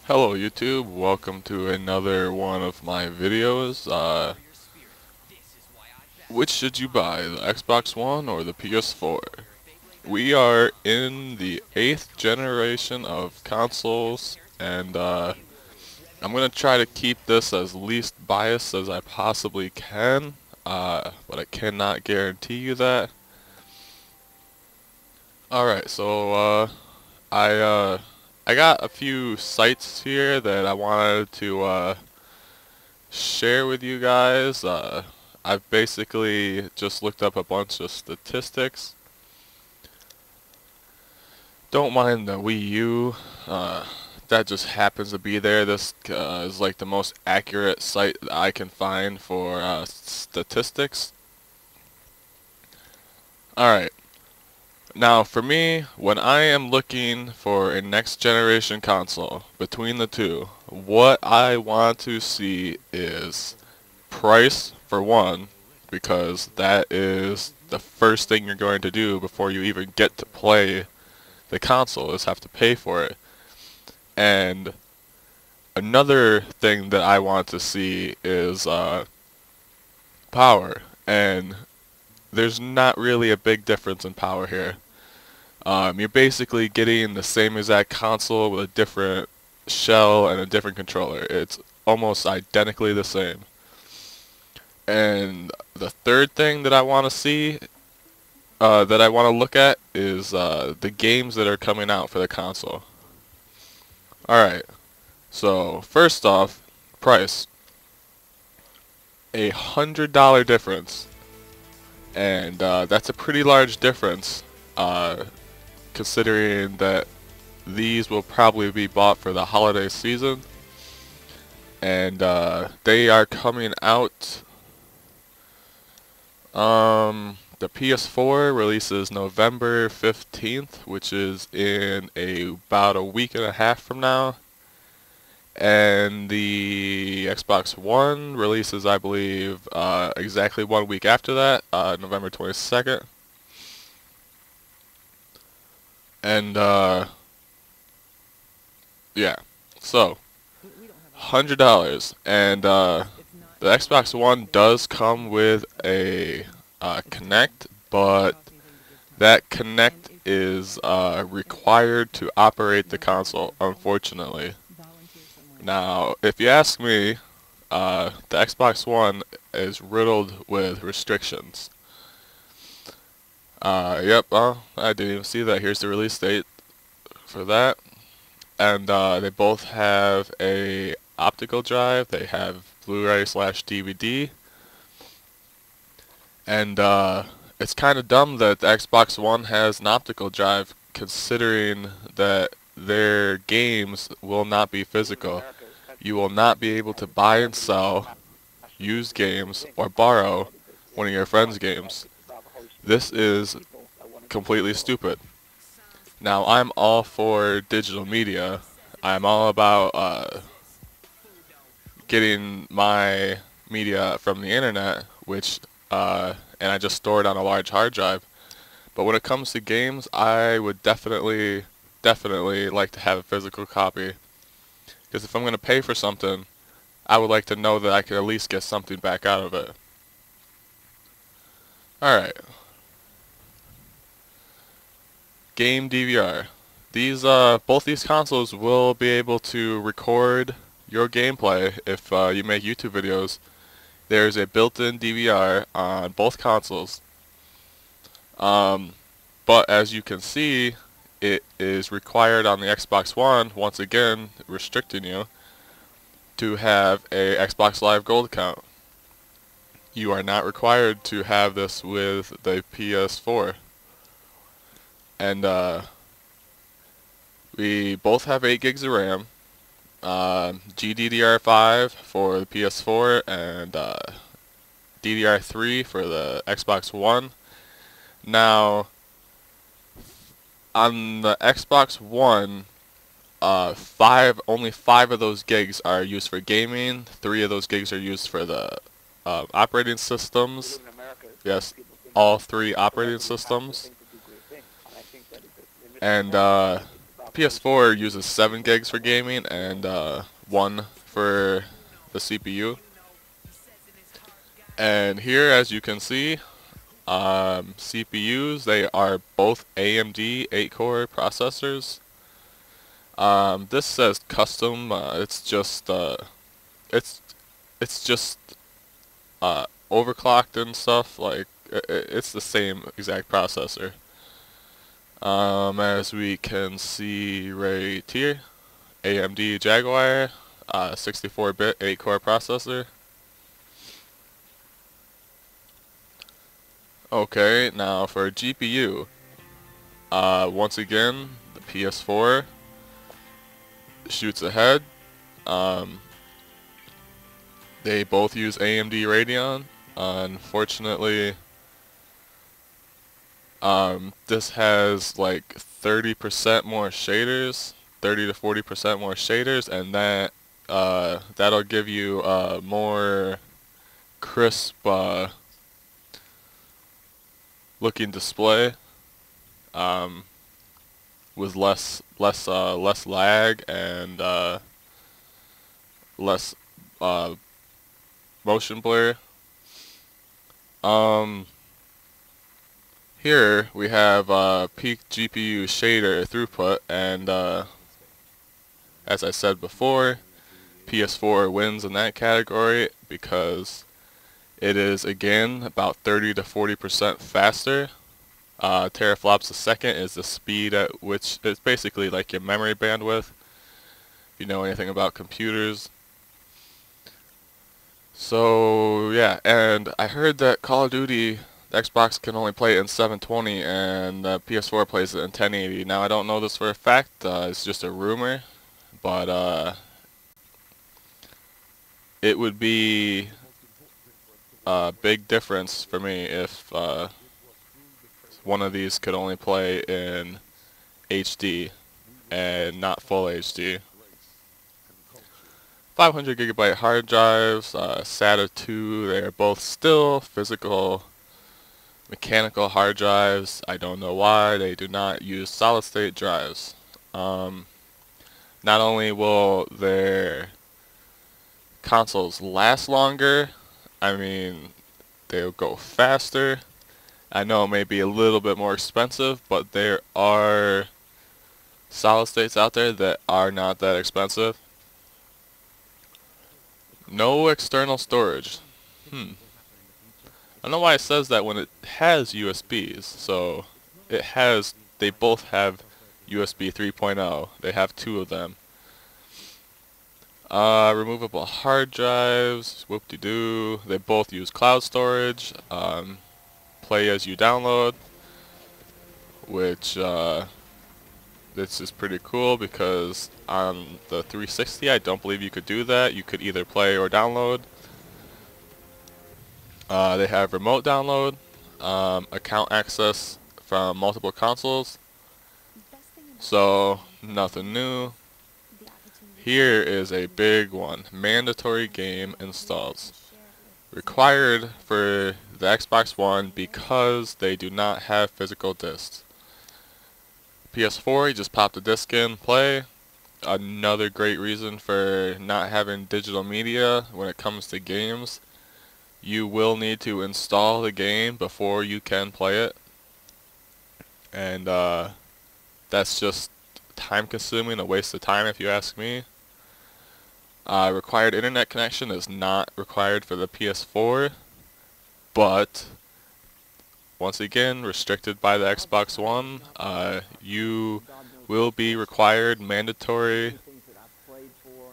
Hello YouTube, welcome to another one of my videos. Which should you buy, the Xbox One or the PS4? We are in the 8th generation of consoles, and I'm going to try to keep this as least biased as I possibly can, but I cannot guarantee you that. Alright, so I got a few sites here that I wanted to share with you guys. I've basically just looked up a bunch of statistics. Don't mind the Wii U. That just happens to be there. This is like the most accurate site that I can find for statistics. Alright. Now for me, when I am looking for a next generation console between the two, what I want to see is price for one, because that is the first thing you're going to do before you even get to play the console, is have to pay for it. And another thing that I want to see is power, and there's not really a big difference in power here. You're basically getting the same exact console with a different shell and a different controller. It's almost identically the same. And the third thing that I want to see, that I want to look at, is the games that are coming out for the console. Alright, so first off, price. $100 difference. And that's a pretty large difference, considering that these will probably be bought for the holiday season. And they are coming out. The PS4 releases November 15th, which is in about a week and a half from now. And the Xbox One releases, I believe, exactly 1 week after that, November 22nd. And, yeah. So, $100. And, the Xbox One does come with a Kinect, but that Kinect is required to operate the console, unfortunately. Now, if you ask me, the Xbox One is riddled with restrictions. Yep, I didn't even see that. Here's the release date for that. And they both have a optical drive. They have Blu-ray/DVD. And it's kind of dumb that the Xbox One has an optical drive, considering that their games will not be physical. You will not be able to buy and sell used games or borrow one of your friends' games. This is completely stupid. Now, I'm all for digital media. I'm all about getting my media from the internet, which and I just store it on a large hard drive. But when it comes to games, I would definitely like to have a physical copy. Because if I'm going to pay for something, I would like to know that I could at least get something back out of it. Alright. Game DVR. These, both these consoles will be able to record your gameplay if you make YouTube videos. There's a built-in DVR on both consoles. But as you can see, it is required on the Xbox One, once again restricting you, to have a Xbox Live Gold account. You are not required to have this with the PS4. And we both have 8 gigs of RAM, GDDR5 for the PS4, and DDR3 for the Xbox One. Now, on the Xbox One, only 5 of those gigs are used for gaming. 3 of those gigs are used for the operating systems. Yes, all 3 operating systems. And PS4 uses 7 gigs for gaming and 1 for the CPU. And here, as you can see, CPUs, they are both AMD 8-core processors. This says custom. It's it's just overclocked and stuff. Like it's the same exact processor. As we can see right here, AMD Jaguar, 64-bit 8-core processor. Okay, now for GPU, once again, the PS4 shoots ahead. They both use AMD Radeon. Unfortunately, this has like 30% more shaders, 30 to 40% more shaders, and that'll give you a more crisp looking display, with less lag and less motion blur. Here we have peak GPU shader throughput, and as I said before, PS4 wins in that category because it is again about 30 to 40% faster. Teraflops a second is the speed at which it's basically like your memory bandwidth, if you know anything about computers. So yeah, and I heard that Call of Duty, the Xbox can only play it in 720 and PS4 plays it in 1080. Now I don't know this for a fact, it's just a rumor, but it would be a big difference for me if one of these could only play in HD and not full HD. 500 gigabyte hard drives, SATA 2, they are both still physical mechanical hard drives. I don't know why they do not use solid state drives. Not only will their consoles last longer, I mean, they'll go faster. I know it may be a little bit more expensive, but there are solid states out there that are not that expensive. No external storage. I don't know why it says that when it has USBs. So they both have USB 3.0. They have 2 of them. Removable hard drives, whoop-de-doo. They both use cloud storage. Play as you download, which this is pretty cool because on the 360 I don't believe you could do that. You could either play or download. They have remote download, account access from multiple consoles, so nothing new. Here is a big one. Mandatory game installs. Required for the Xbox One because they do not have physical discs. PS4, you just pop the disc in, play. Another great reason for not having digital media when it comes to games. You will need to install the game before you can play it. And that's just time consuming, a waste of time if you ask me. Required internet connection is not required for the PS4, but once again, restricted by the Xbox One. You will be required mandatory.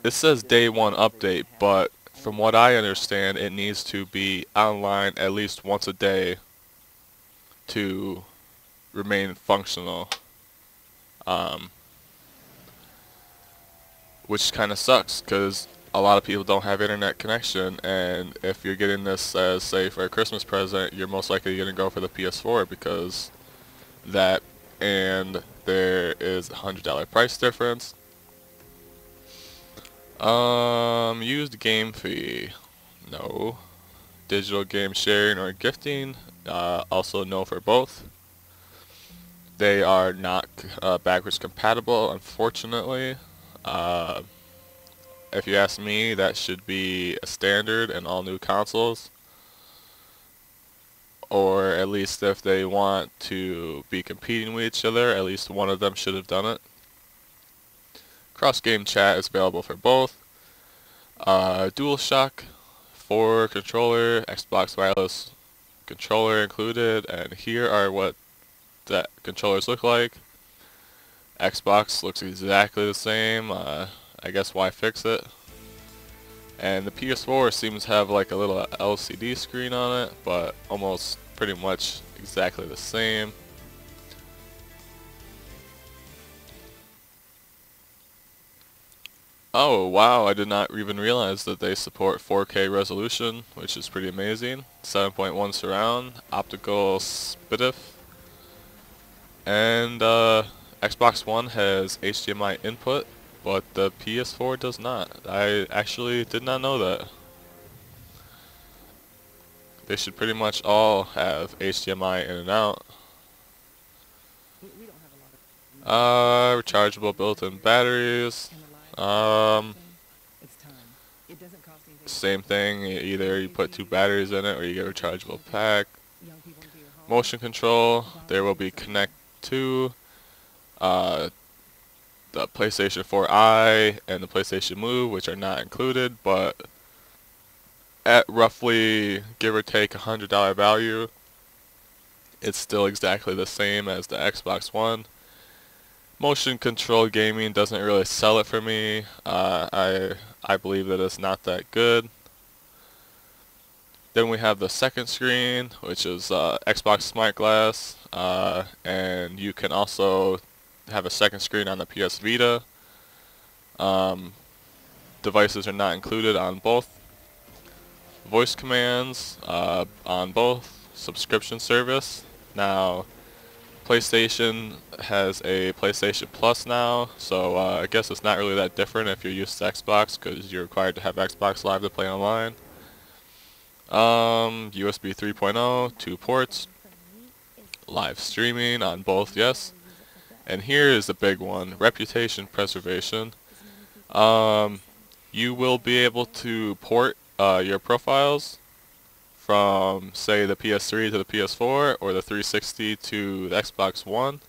It says day 1 update, but from what I understand, it needs to be online at least once a day to remain functional. Which kind of sucks because a lot of people don't have internet connection, and if you're getting this as, say, for a Christmas present, you're most likely going to go for the PS4 because that, and there is a $100 price difference. Used game fee, no. Digital game sharing or gifting, also no for both. They are not backwards compatible, unfortunately. Uh, if you ask me, that should be a standard in all new consoles. Or at least if they want to be competing with each other, at least one of them should have done it. Cross-game chat is available for both. DualShock 4 controller, Xbox wireless controller included, and here are what the controllers look like. Xbox looks exactly the same. I guess why fix it? And the PS4 seems to have like a little LCD screen on it, but almost pretty much exactly the same. Oh wow, I did not even realize that they support 4K resolution, which is pretty amazing. 7.1 surround, optical SPDIF, and Xbox One has HDMI input, but the PS4 does not. I actually did not know that. They should pretty much all have HDMI in and out. Rechargeable built-in batteries. Same thing, either you put 2 batteries in it or you get a rechargeable pack. Motion control, there will be Connect 2, the PlayStation 4i and the PlayStation Move, which are not included, but at roughly give or take $100 value, it's still exactly the same as the Xbox One. Motion control gaming doesn't really sell it for me. I believe that it's not that good. Then we have the second screen, which is Xbox Smart Glass, and you can also have a second screen on the PS Vita. Devices are not included on both. Voice commands on both. Subscription service. Now, PlayStation has a PlayStation Plus now, so I guess it's not really that different if you're used to Xbox, because you're required to have Xbox Live to play online. USB 3.0, 2 ports, live streaming on both, yes. And here is the big one, reputation preservation. You will be able to port your profiles from, say, the PS3 to the PS4 or the 360 to the Xbox One.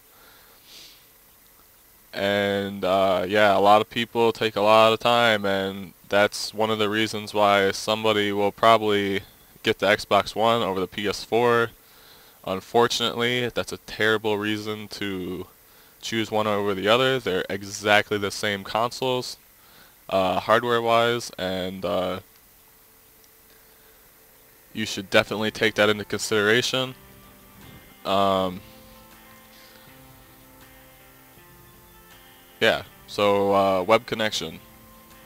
And yeah, a lot of people take a lot of time, and that's one of the reasons why somebody will probably get the Xbox One over the PS4. Unfortunately, that's a terrible reason to choose one over the other. They're exactly the same consoles, hardware-wise, and you should definitely take that into consideration. Yeah, so web connection.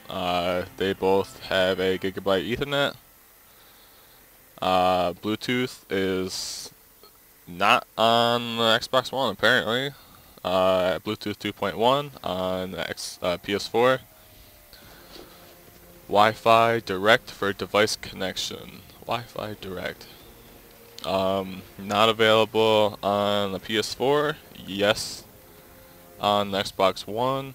They both have a gigabyte Ethernet. Bluetooth is not on the Xbox One apparently. Bluetooth 2.1 on the PS4. Wi-Fi Direct for device connection. Wi-Fi Direct. Not available on the PS4. Yes, on the Xbox One.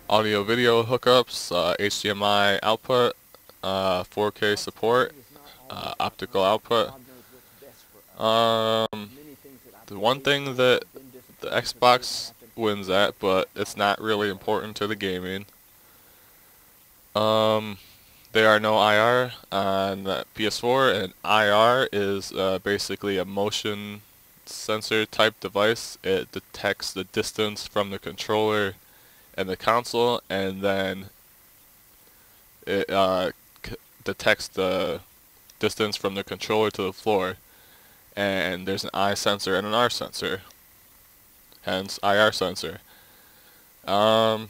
Audio video hookups, HDMI output, 4K support, optical output. The one thing that the Xbox wins at, but it's not really important to the gaming. There are no IR on the PS4, and IR is basically a motion sensor type device. It detects the distance from the controller and the console, and then it detects the distance from the controller to the floor. And there's an I sensor and an R sensor, hence IR sensor. Power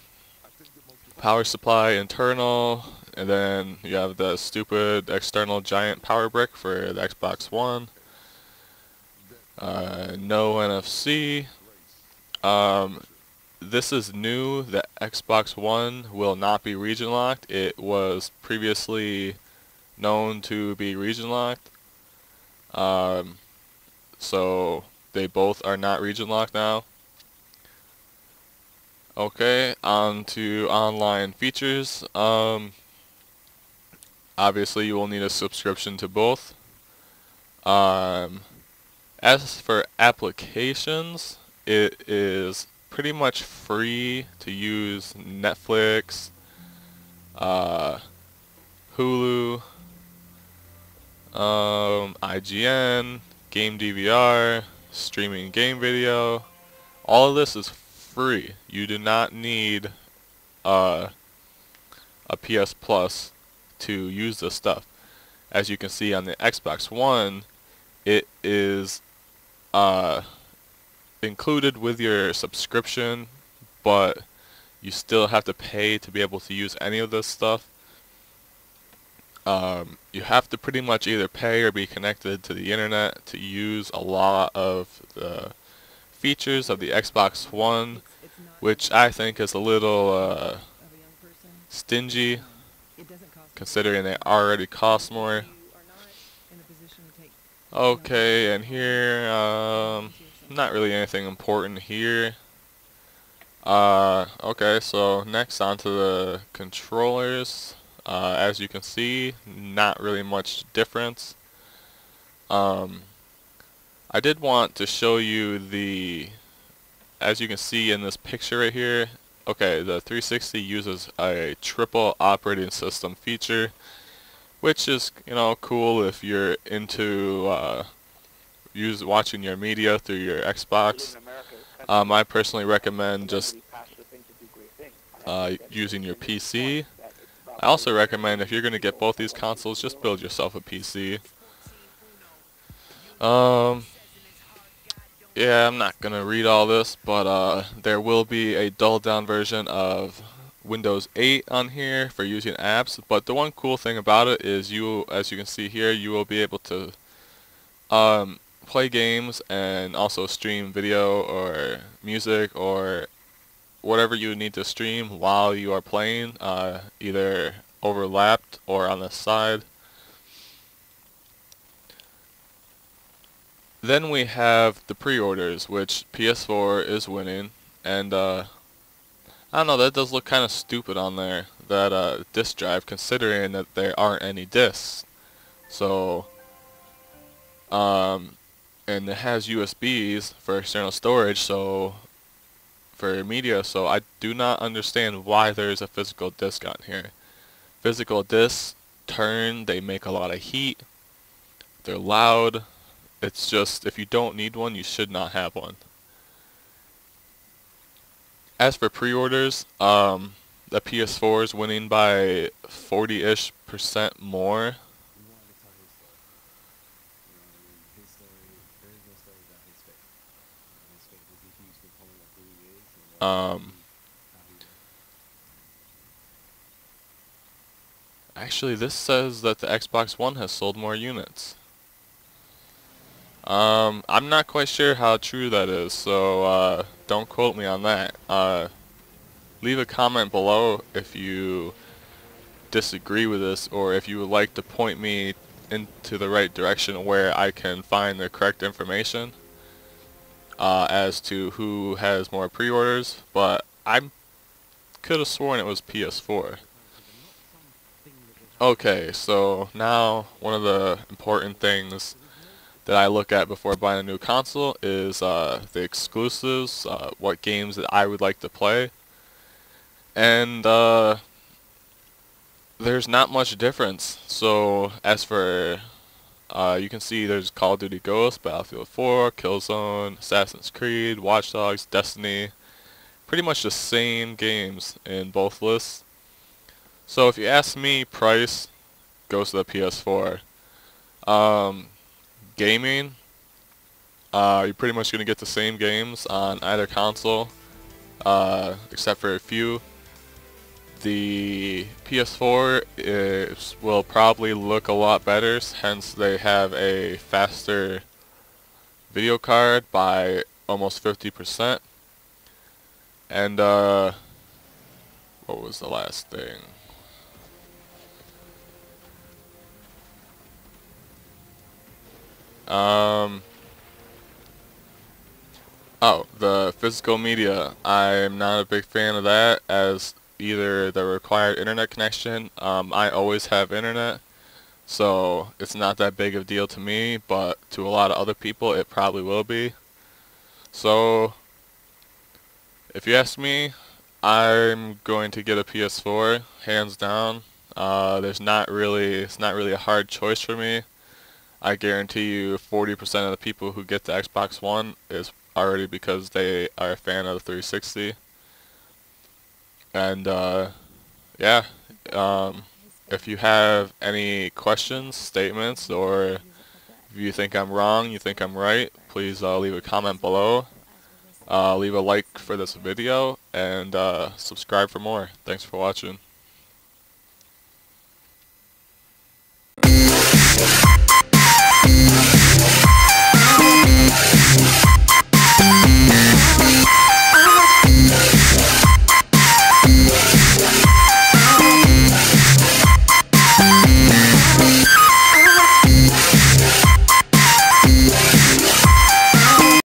supply internal, and then you have the stupid external giant power brick for the Xbox One. No NFC. This is new. The Xbox One will not be region locked. It was previously known to be region locked. So they both are not region locked now. Okay, on to online features. Obviously you will need a subscription to both. Um, as for applications, it is pretty much free to use Netflix, uh, Hulu, IGN, Game DVR, streaming game video. All of this is free. You do not need uh, a PS Plus to use this stuff. As you can see on the Xbox One, it is included with your subscription, but you still have to pay to be able to use any of this stuff. You have to pretty much either pay or be connected to the internet to use a lot of the features of the Xbox One, which I think is a little stingy, considering they already cost more. Okay, and here, not really anything important here. Okay, so next onto the controllers. As you can see, not really much difference. I did want to show you as you can see in this picture right here, okay, the 360 uses a triple operating system feature, which is, cool if you're into watching your media through your Xbox. I personally recommend just using your PC. I also recommend if you're going to get both these consoles, just build yourself a PC. Yeah, I'm not going to read all this, but there will be a dulled down version of Windows 8 on here for using apps. But the one cool thing about it is as you can see here, you will be able to play games and also stream video or music or whatever you need to stream while you are playing, either overlapped or on the side. Then we have the pre-orders, which PS4 is winning, and I don't know, that does look kind of stupid on there, that disk drive, considering that there aren't any disks. So, and it has USBs for external storage, so for media, so I do not understand why there's a physical disc on here. Physical discs turn, they make a lot of heat, they're loud. It's just, if you don't need one, you should not have one. As for pre-orders, the PS4 is winning by 40-ish% more. Actually, this says that the Xbox One has sold more units. I'm not quite sure how true that is, so don't quote me on that. Leave a comment below if you disagree with this, or if you would like to point me into the right direction where I can find the correct information as to who has more pre-orders, but I could have sworn it was PS4. Okay, so now one of the important things that I look at before buying a new console is the exclusives, what games that I would like to play, and there's not much difference. So as for you can see there's Call of Duty Ghosts, Battlefield 4, Killzone, Assassin's Creed, Watch Dogs, Destiny, pretty much the same games in both lists. So if you ask me, price goes to the PS4. Gaming, you're pretty much going to get the same games on either console, except for a few. The PS4 will probably look a lot better, hence they have a faster video card by almost 50%. And what was the last thing? Oh, the physical media. I'm not a big fan of that as either the required internet connection. I always have internet, so it's not that big of a deal to me, but to a lot of other people it probably will be. So, if you ask me, I'm going to get a PS4, hands down. It's not really a hard choice for me. I guarantee you 40% of the people who get the Xbox One is already because they are a fan of the 360. And yeah, um, if you have any questions, statements, or if you think I'm wrong, you think I'm right, please leave a comment below. Leave a like for this video and subscribe for more. Thanks for watching.